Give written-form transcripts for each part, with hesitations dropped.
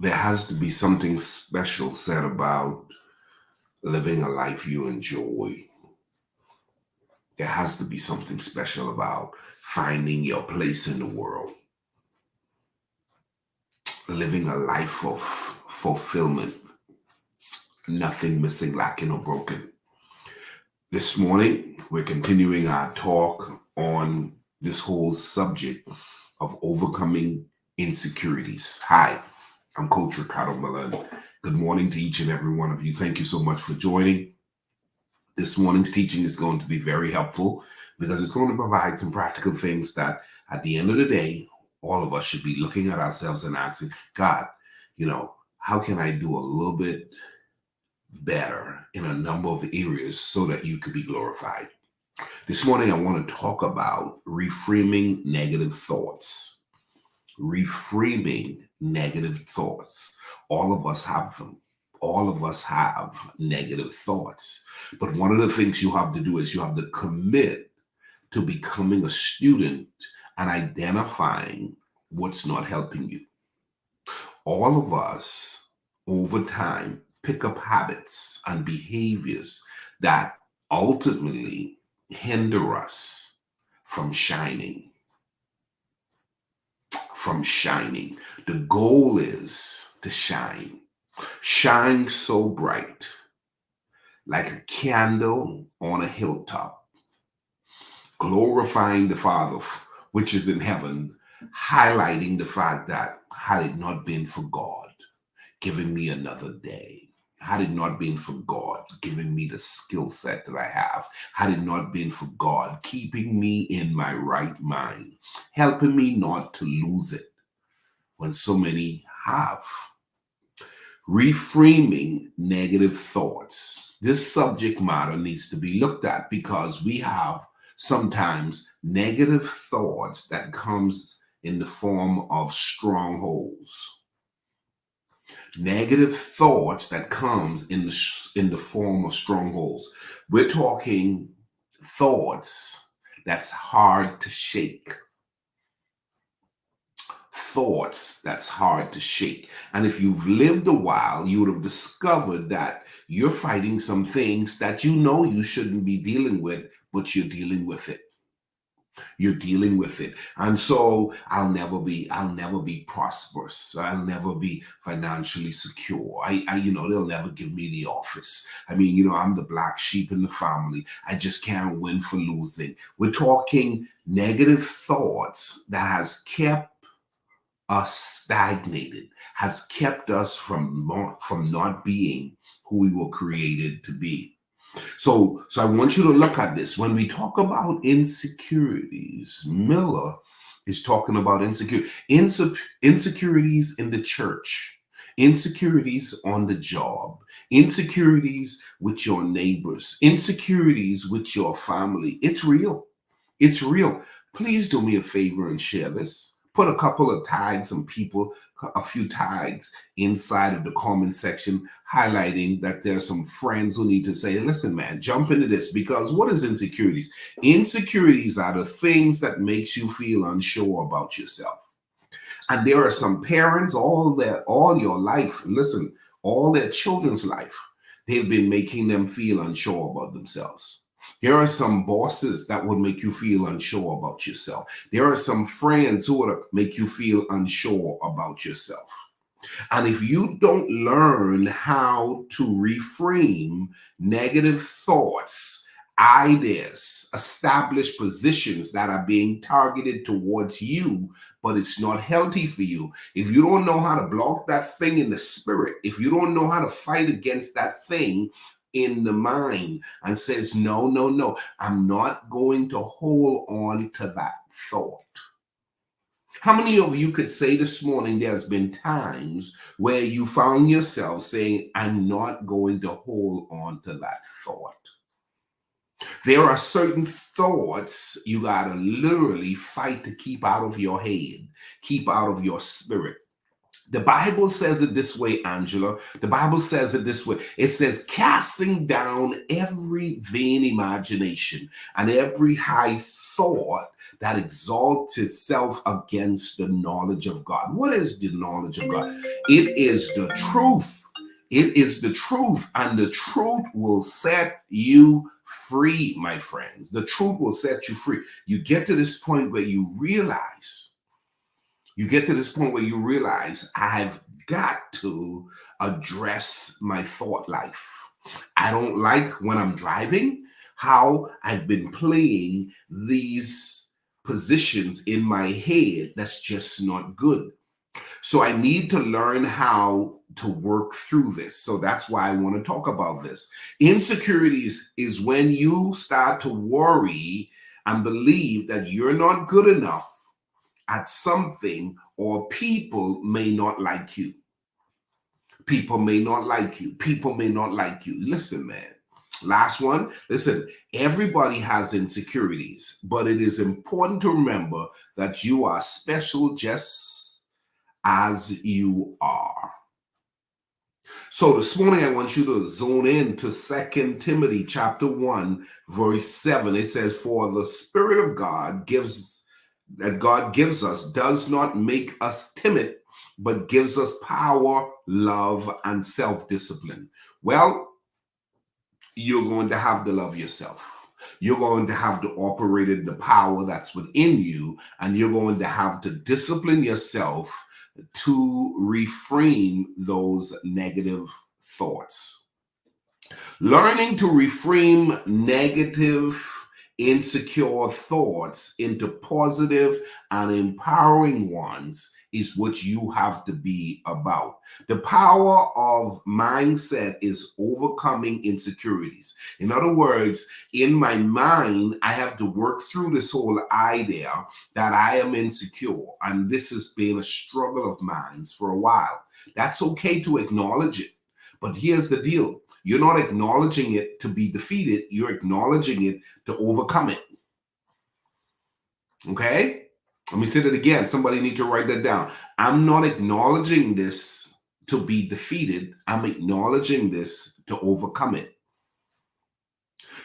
There has to be something special said about living a life you enjoy. There has to be something special about finding your place in the world, living a life of fulfillment, nothing missing, lacking, or broken. This morning, we're continuing our talk on this whole subject of overcoming insecurities. Hi, I'm Coach Ricardo Milan. Good morning to each and every one of you. Thank you so much for joining. This morning's teaching is going to be very helpful because it's going to provide some practical things that at the end of the day, all of us should be looking at ourselves and asking, God, how can I do a little bit better in a number of areas so that you could be glorified? This morning, I want to talk about reframing negative thoughts. Reframing negative thoughts. All of us have them. All of us have negative thoughts. But one of the things you have to do is you have to commit to becoming a student and identifying what's not helping you. All of us, over time, pick up habits and behaviors that ultimately hinder us from shining. The goal is to shine. Shine so bright, like a candle on a hilltop, glorifying the Father which is in heaven, highlighting the fact that had it not been for God giving me another day, had it not been for God giving me the skill set that I have, had it not been for God keeping me in my right mind, helping me not to lose it when so many have. Reframing negative thoughts. This subject matter needs to be looked at because we have sometimes negative thoughts that comes in the form of strongholds. Negative thoughts that comes in the form of strongholds. We're talking thoughts that's hard to shake. Thoughts that's hard to shake. And if you've lived a while, you would have discovered that you're fighting some things that you know you shouldn't be dealing with, but you're dealing with it. You're dealing with it. And so I'll never be prosperous. I'll never be financially secure. They'll never give me the office. I'm the black sheep in the family. I just can't win for losing. We're talking negative thoughts that has kept us stagnated, has kept us from not being who we were created to be. So I want you to look at this. When we talk about insecurities, Miller is talking about insecurities in the church, insecurities on the job, insecurities with your neighbors, insecurities with your family. It's real. It's real. Please do me a favor and share this. Put a couple of tags and people, a few tags inside of the comment section, highlighting that there's some friends who need to say, listen, man, jump into this. Because what is insecurities? Insecurities are the things that makes you feel unsure about yourself. And there are some parents all your life, listen, all their children's life, they've been making them feel unsure about themselves. There are some bosses that would make you feel unsure about yourself. There are some friends who would make you feel unsure about yourself. And if you don't learn how to reframe negative thoughts, ideas, establish positions that are being targeted towards you, but it's not healthy for you. If you don't know how to block that thing in the spirit, if you don't know how to fight against that thing in the mind and says, no, I'm not going to hold on to that thought. How many of you could say this morning there's been times where you found yourself saying, I'm not going to hold on to that thought? There are certain thoughts you got to literally fight to keep out of your head, keep out of your spirit. The Bible says it this way, Angela. The Bible says it this way. It says, casting down every vain imagination and every high thought that exalts itself against the knowledge of God. What is the knowledge of God? It is the truth. It is the truth, and the truth will set you free, my friends. The truth will set you free. You get to this point where you realize, I've got to address my thought life. I don't like when I'm driving how I've been playing these positions in my head. That's just not good. So I need to learn how to work through this. So that's why I want to talk about this. Insecurities is when you start to worry and believe that you're not good enough at something, or people may not like you. People may not like you. People may not like you. Listen, man. Last one. Listen, everybody has insecurities, but it is important to remember that you are special just as you are. So this morning, I want you to zone in to 2 Timothy chapter 1, verse 7. It says, "For the Spirit of God gives us does not make us timid, but gives us power, love, and self-discipline." Well, you're going to have to love yourself. You're going to have to operate in the power that's within you, and you're going to have to discipline yourself to reframe those negative thoughts. Learning to reframe negative, insecure thoughts into positive and empowering ones is what you have to be about. The power of mindset is overcoming insecurities. In other words, in my mind, I have to work through this whole idea that I am insecure, and this has been a struggle of mine for a while. That's okay to acknowledge it. But here's the deal. You're not acknowledging it to be defeated. You're acknowledging it to overcome it. Okay? Let me say that again. Somebody need to write that down. I'm not acknowledging this to be defeated. I'm acknowledging this to overcome it.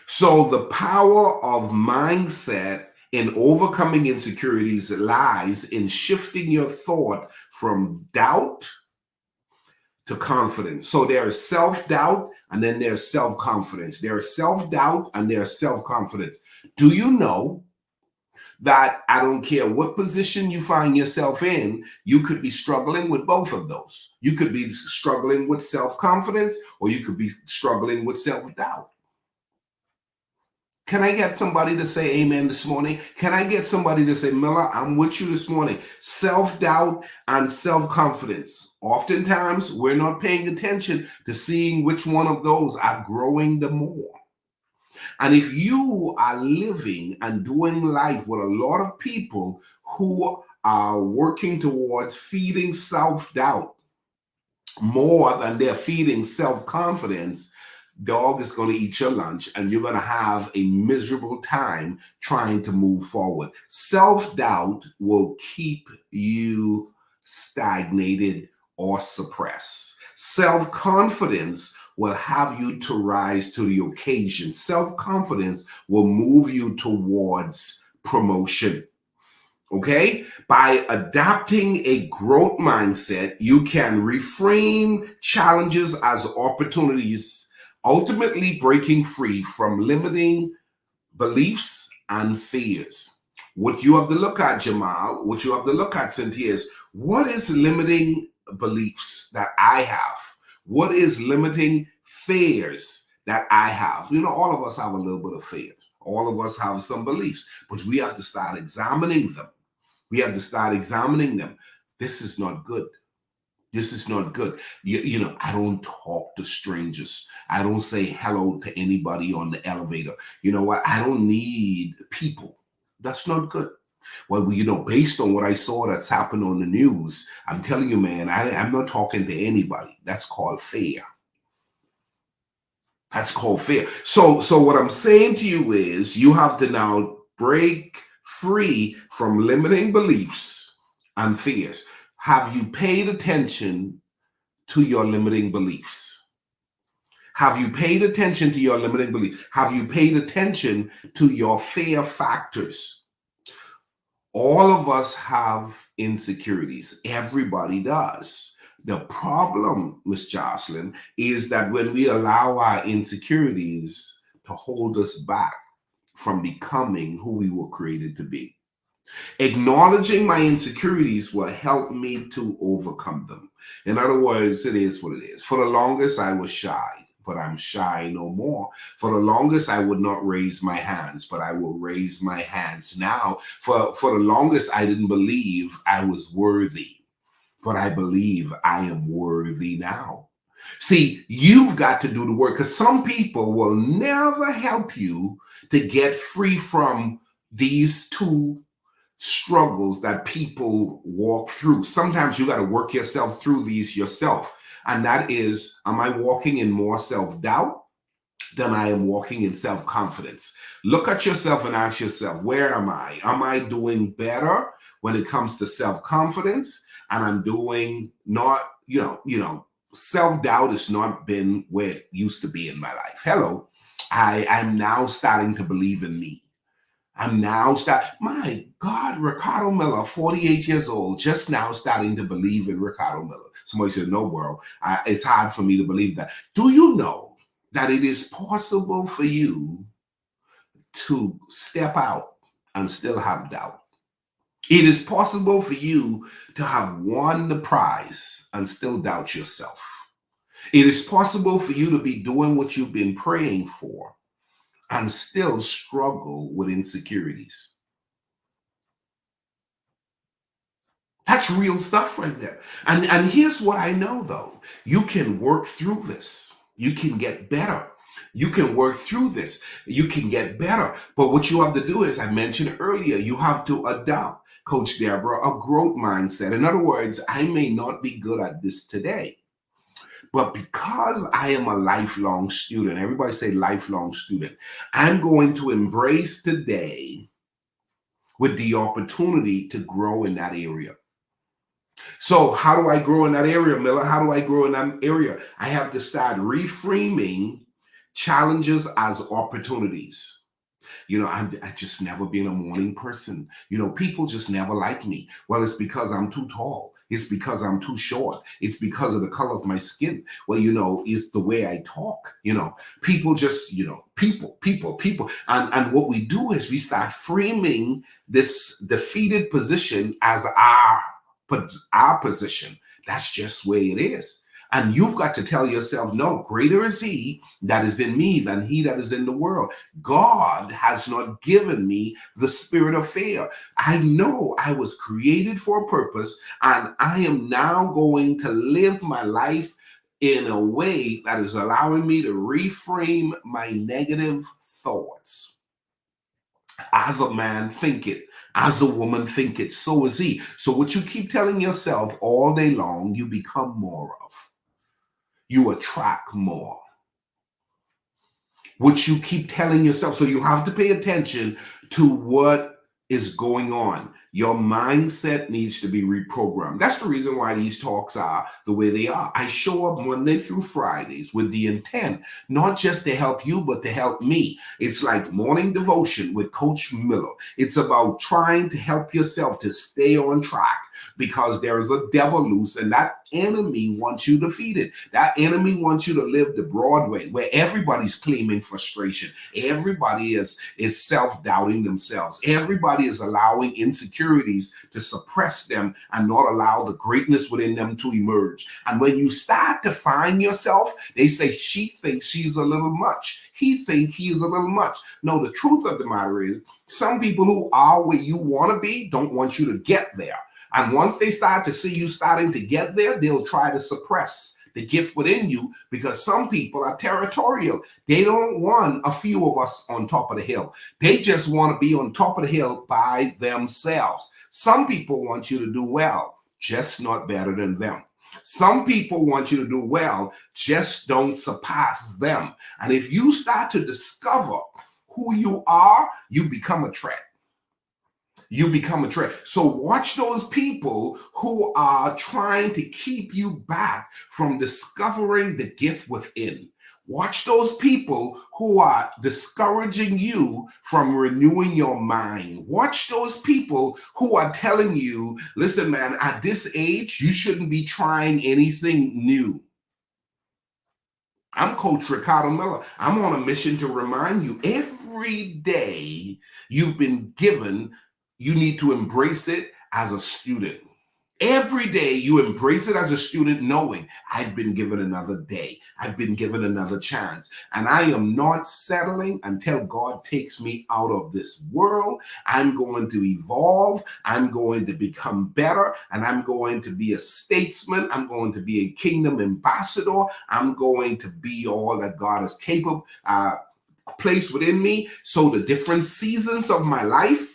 So the power of mindset in overcoming insecurities lies in shifting your thought from doubt to confidence. So there is self-doubt, and then there's self-confidence. There is self-doubt and there's self-confidence. Do you know that I don't care what position you find yourself in, you could be struggling with both of those? You could be struggling with self-confidence, or you could be struggling with self-doubt. Can I get somebody to say amen this morning? Can I get somebody to say, Miller, I'm with you this morning? Self-doubt and self-confidence. Oftentimes, we're not paying attention to seeing which one of those are growing the more. And if you are living and doing life with a lot of people who are working towards feeding self-doubt more than they're feeding self-confidence, dog is going to eat your lunch, and you're going to have a miserable time trying to move forward. Self-doubt will keep you stagnated or suppressed. Self-confidence will have you to rise to the occasion. Self-confidence will move you towards promotion. Okay? By adopting a growth mindset, you can reframe challenges as opportunities, ultimately breaking free from limiting beliefs and fears. What you have to look at, Jamal, what you have to look at, Cynthia, is what is limiting beliefs that I have? What is limiting fears that I have? You know, all of us have a little bit of fears. All of us have some beliefs, but we have to start examining them. We have to start examining them. This is not good. This is not good. You know, I don't talk to strangers. I don't say hello to anybody on the elevator. You know what? I don't need people. That's not good. Well, you know, based on what I saw that's happened on the news, I'm telling you, man, I'm not talking to anybody. That's called fear. That's called fear. So what I'm saying to you is you have to now break free from limiting beliefs and fears. Have you paid attention to your limiting beliefs? Have you paid attention to your limiting beliefs? Have you paid attention to your fear factors? All of us have insecurities. Everybody does. The problem, Miss Jocelyn, is that when we allow our insecurities to hold us back from becoming who we were created to be. Acknowledging my insecurities will help me to overcome them. In other words, it is what it is. For the longest, I was shy, but I'm shy no more. For the longest, I would not raise my hands, but I will raise my hands now. For the longest, I didn't believe I was worthy, but I believe I am worthy now. See, you've got to do the work because some people will never help you to get free from these two struggles that people walk through. Sometimes you got to work yourself through these yourself. And that is, am I walking in more self doubt than I am walking in self confidence? Look at yourself and ask yourself, where am I? Am I doing better when it comes to self confidence? And I'm doing not, self doubt has not been where it used to be in my life. Hello, I'm now starting to believe in me. I'm now my God, Ricardo Miller, 48 years old, just now starting to believe in Ricardo Miller. Somebody said, no, bro, it's hard for me to believe that. Do you know that it is possible for you to step out and still have doubt? It is possible for you to have won the prize and still doubt yourself. It is possible for you to be doing what you've been praying for and still struggle with insecurities. That's real stuff right there. And here's what I know though. You can work through this. You can get better. You can work through this. You can get better. But what you have to do is, I mentioned earlier, you have to adopt, Coach Deborah, a growth mindset. In other words, I may not be good at this today, but because I am a lifelong student, everybody say lifelong student, I'm going to embrace today with the opportunity to grow in that area. So how do I grow in that area, Miller? How do I grow in that area? I have to start reframing challenges as opportunities. I just never been a morning person. People just never like me. Well, it's because I'm too tall. It's because I'm too short. It's because of the color of my skin. Well, it's the way I talk. People just, people. And what we do is we start framing this defeated position as our position. That's just the way it is. And you've got to tell yourself, no, greater is he that is in me than he that is in the world. God has not given me the spirit of fear. I know I was created for a purpose, and I am now going to live my life in a way that is allowing me to reframe my negative thoughts. As a man think it, as a woman think it, so is he. So what you keep telling yourself all day long, you become more of. You attract more. What you keep telling yourself. So you have to pay attention to what is going on. Your mindset needs to be reprogrammed. That's the reason why these talks are the way they are. I show up Monday through Fridays with the intent, not just to help you, but to help me. It's like morning devotion with Coach Miller. It's about trying to help yourself to stay on track, because there is a devil loose, and that enemy wants you defeated. That enemy wants you to live the Broadway, where everybody's claiming frustration. Everybody is self-doubting themselves. Everybody is allowing insecurities to suppress them and not allow the greatness within them to emerge. And when you start to find yourself, they say, she thinks she's a little much. He thinks he is a little much. No, the truth of the matter is, some people who are where you want to be don't want you to get there. And once they start to see you starting to get there, they'll try to suppress the gift within you, because some people are territorial. They don't want a few of us on top of the hill. They just want to be on top of the hill by themselves. Some people want you to do well, just not better than them. Some people want you to do well, just don't surpass them. And if you start to discover who you are, you become a threat. You become a threat. So watch those people who are trying to keep you back from discovering the gift within. Watch those people who are discouraging you from renewing your mind. Watch those people who are telling you, listen, man, at this age, you shouldn't be trying anything new. I'm Coach Ricardo Miller. I'm on a mission to remind you every day you've been given, you need to embrace it as a student. Every day you embrace it as a student, knowing I've been given another day. I've been given another chance. And I am not settling until God takes me out of this world. I'm going to evolve. I'm going to become better. And I'm going to be a statesman. I'm going to be a kingdom ambassador. I'm going to be all that God is capable, placed within me. So the different seasons of my life,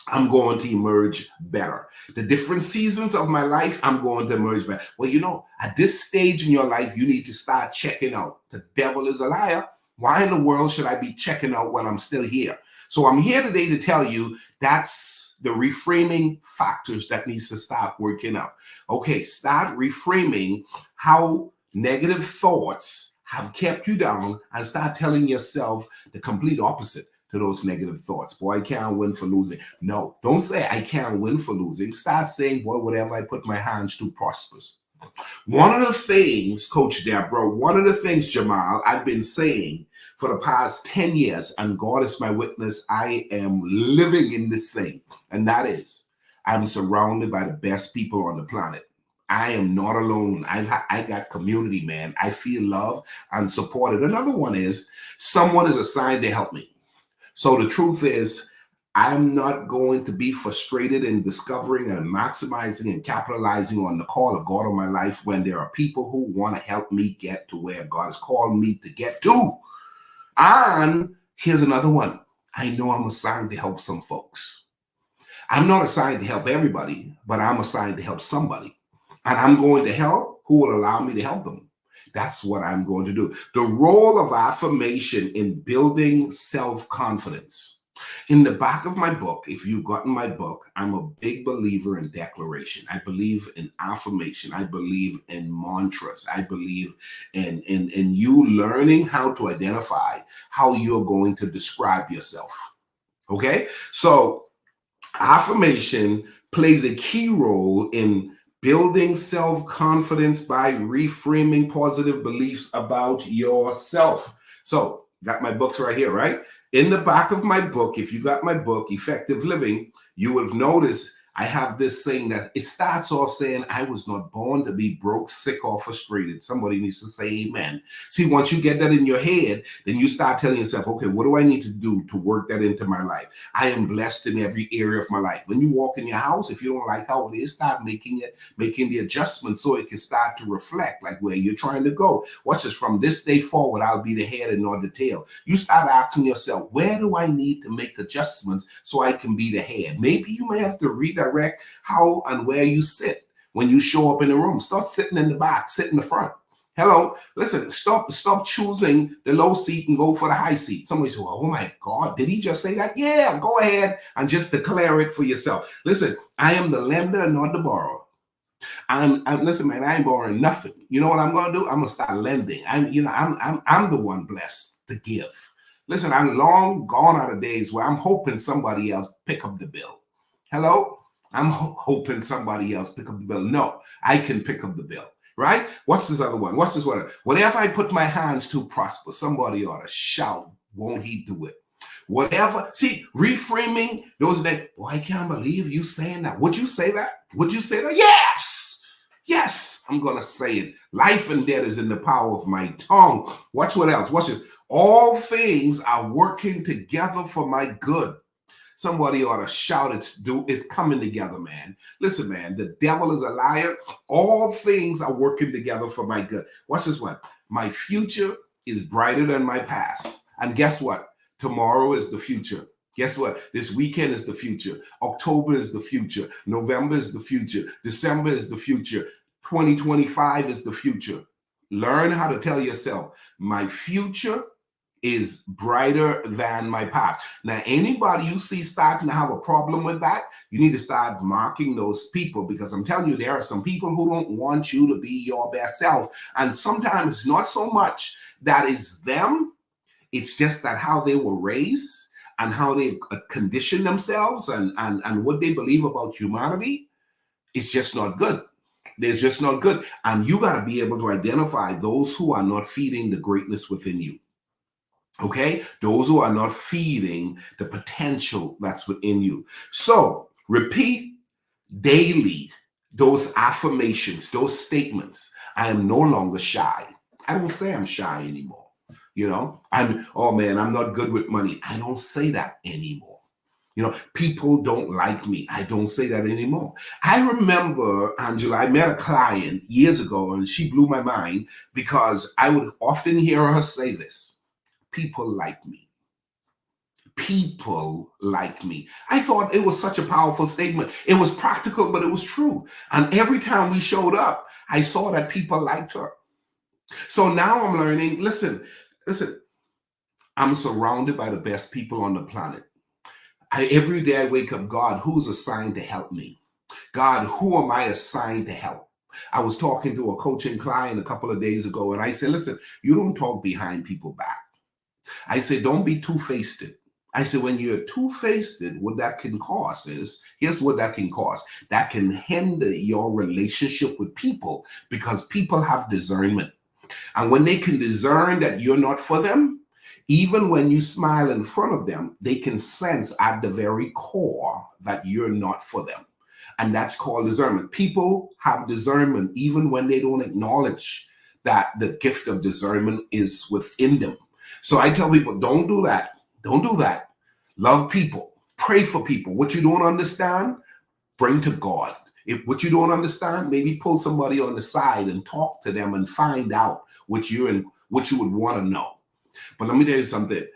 I'm going to emerge better. The different seasons of my life, I'm going to emerge better. Well, you know, at this stage in your life, you need to start checking out. The devil is a liar. Why in the world should I be checking out when I'm still here? So I'm here today to tell you that's the reframing factors that needs to start working out. Okay, start reframing how negative thoughts have kept you down and start telling yourself the complete opposite to those negative thoughts. Boy, I can't win for losing. No, don't say I can't win for losing. Start saying, boy, whatever I put my hands to prospers. One of the things, Coach Deborah, one of the things, Jamal, I've been saying for the past 10 years, and God is my witness, I am living in this thing. And that is, I'm surrounded by the best people on the planet. I am not alone. I got community, man. I feel loved and supported. Another one is, someone is assigned to help me. So the truth is, I'm not going to be frustrated in discovering and maximizing and capitalizing on the call of God on my life when there are people who want to help me get to where God has called me to get to. And here's another one. I know I'm assigned to help some folks. I'm not assigned to help everybody, but I'm assigned to help somebody. And I'm going to help who will allow me to help them. That's what I'm going to do. The role of affirmation in building self-confidence. In the back of my book, if you've gotten my book, I'm a big believer in declaration. I believe in affirmation. I believe in mantras. I believe in you learning how to identify how you're going to describe yourself. Okay? So affirmation plays a key role in building self-confidence by reframing positive beliefs about yourself. So, got my books right here, right? In the back of my book, if you got my book, Effective Living, you would have noticed I have this thing that it starts off saying, I was not born to be broke, sick, or frustrated. Somebody needs to say amen. See, once you get that in your head, then you start telling yourself, okay, what do I need to do to work that into my life? I am blessed in every area of my life. When you walk in your house, if you don't like how it is, start making the adjustments so it can start to reflect like where you're trying to go. What's this? From this day forward, I'll be the head and not the tail. You start asking yourself, where do I need to make adjustments so I can be the head? Maybe you may have to redirect how and where you sit when you show up in the room. Start sitting in the back, sit in the front. Hello, listen, stop choosing the low seat and go for the high seat. Somebody said, well, oh my God, did he just say that? Yeah, go ahead and just declare it for yourself. Listen, I am the lender, not the borrower. Listen, man, I ain't borrowing nothing. You know what I'm gonna do? I'm gonna start lending. I'm the one blessed to give. Listen, I'm long gone out of days where I'm hoping somebody else pick up the bill. Hello? I'm hoping somebody else pick up the bill. No, I can pick up the bill, right? What's this other one? What's this one? Whatever I put my hands to prosper, somebody ought to shout, won't he do it? Whatever. See, reframing, those that, boy, I can't believe you saying that. Would you say that? Would you say that? Yes. Yes, I'm going to say it. Life and death is in the power of my tongue. Watch what else. Watch it. All things are working together for my good. Somebody ought to shout, it's coming together, man. Listen, man, the devil is a liar. All things are working together for my good. Watch this one. My future is brighter than my past. And guess what? Tomorrow is the future. Guess what? This weekend is the future. October is the future. November is the future. December is the future. 2025 is the future. Learn how to tell yourself, my future is brighter than my path. Now, anybody you see starting to have a problem with that, you need to start marking those people, because I'm telling you, there are some people who don't want you to be your best self. And sometimes it's not so much that it's them, it's just that how they were raised and how they've conditioned themselves and what they believe about humanity. It's just not good. It's just not good. And you got to be able to identify those who are not feeding the greatness within you. Okay? Those who are not feeding the potential that's within you. So repeat daily those affirmations, those statements. I am no longer shy. I don't say I'm shy anymore. Oh man, I'm not good with money. I don't say that anymore. People don't like me. I don't say that anymore. I remember, Angela, I met a client years ago and she blew my mind because I would often hear her say this: people like me. People like me. I thought it was such a powerful statement. It was practical, but it was true. And every time we showed up, I saw that people liked her. So now I'm learning, listen, I'm surrounded by the best people on the planet. Every day I wake up, God, who's assigned to help me? God, who am I assigned to help? I was talking to a coaching client a couple of days ago, and I said, listen, you don't talk behind people's back. I said, don't be two-faced. I said, when you're two-faced, what that can cause is, here's what that can cause. That can hinder your relationship with people, because people have discernment. And when they can discern that you're not for them, even when you smile in front of them, they can sense at the very core that you're not for them. And that's called discernment. People have discernment even when they don't acknowledge that the gift of discernment is within them. So I tell people, don't do that. Don't do that. Love people. Pray for people. What you don't understand, bring to God. If what you don't understand, maybe pull somebody on the side and talk to them and find out what you would want to know. But let me tell you something.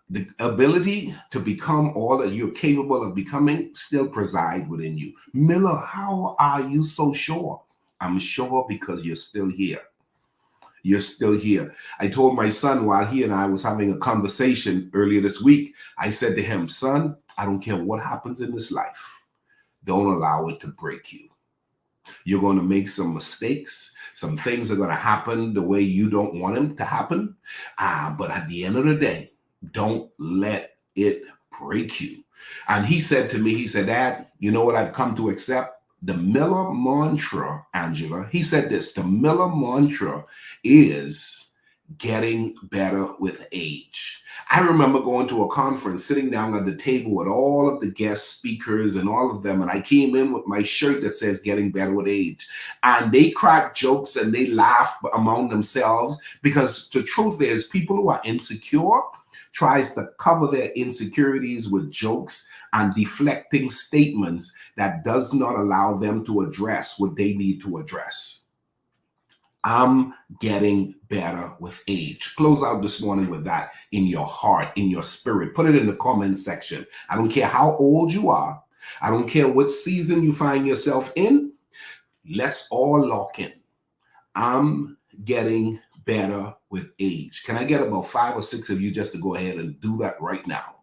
The ability to become all that you're capable of becoming still preside within you. Miller, how are you so sure? I'm sure because you're still here. You're still here. I told my son while he and I was having a conversation earlier this week, I said to him, son, I don't care what happens in this life. Don't allow it to break you. You're going to make some mistakes. Some things are going to happen the way you don't want them to happen. But at the end of the day, don't let it break you. And he said to me, he said, Dad, you know what I've come to accept? The Miller mantra, Angela, he said this, the Miller mantra is getting better with age. I remember going to a conference, sitting down at the table with all of the guest speakers and all of them, and I came in with my shirt that says getting better with age. And they cracked jokes and they laughed among themselves, because the truth is, people who are insecure tries to cover their insecurities with jokes and deflecting statements that does not allow them to address what they need to address. I'm getting better with age. Close out this morning with that in your heart, in your spirit. Put it in the comment section. I don't care how old you are. I don't care what season you find yourself in. Let's all lock in. I'm getting better with age. Can I get about 5 or 6 of you just to go ahead and do that right now?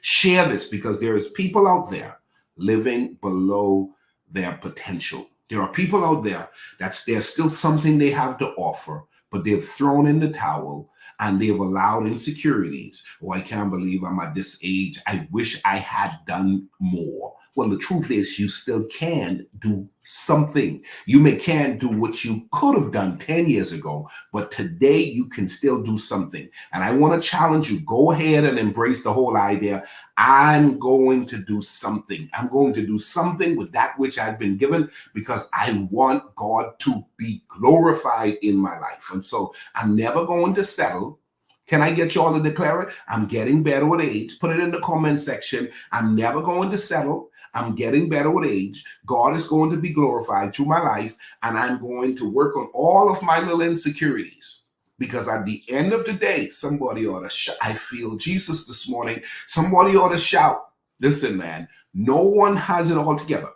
Share this, because there is people out there living below their potential. There are people out there there's still something they have to offer, but they've thrown in the towel and they've allowed insecurities. Oh, I can't believe I'm at this age. I wish I had done more. Well, the truth is, you still can do something. You can't do what you could have done 10 years ago, but today you can still do something. And I want to challenge you, go ahead and embrace the whole idea. I'm going to do something. I'm going to do something with that which I've been given, because I want God to be glorified in my life. And so I'm never going to settle. Can I get you all to declare it? I'm getting better with age. Put it in the comment section. I'm never going to settle. I'm getting better with age. God is going to be glorified through my life, and I'm going to work on all of my little insecurities. Because at the end of the day, somebody ought to shout. I feel Jesus this morning. Somebody ought to shout. Listen, man, no one has it all together.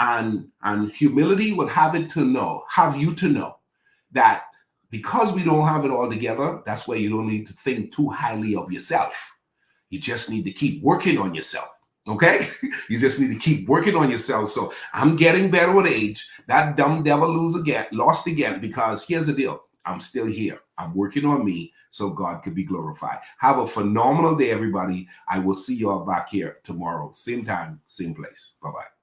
And humility will have you to know that Because we don't have it all together, that's why you don't need to think too highly of yourself. You just need to keep working on yourself. Okay? You just need to keep working on yourself. So I'm getting better with age. That dumb devil lost again, because here's the deal. I'm still here. I'm working on me so God could be glorified. Have a phenomenal day, everybody. I will see you all back here tomorrow. Same time, same place. Bye-bye.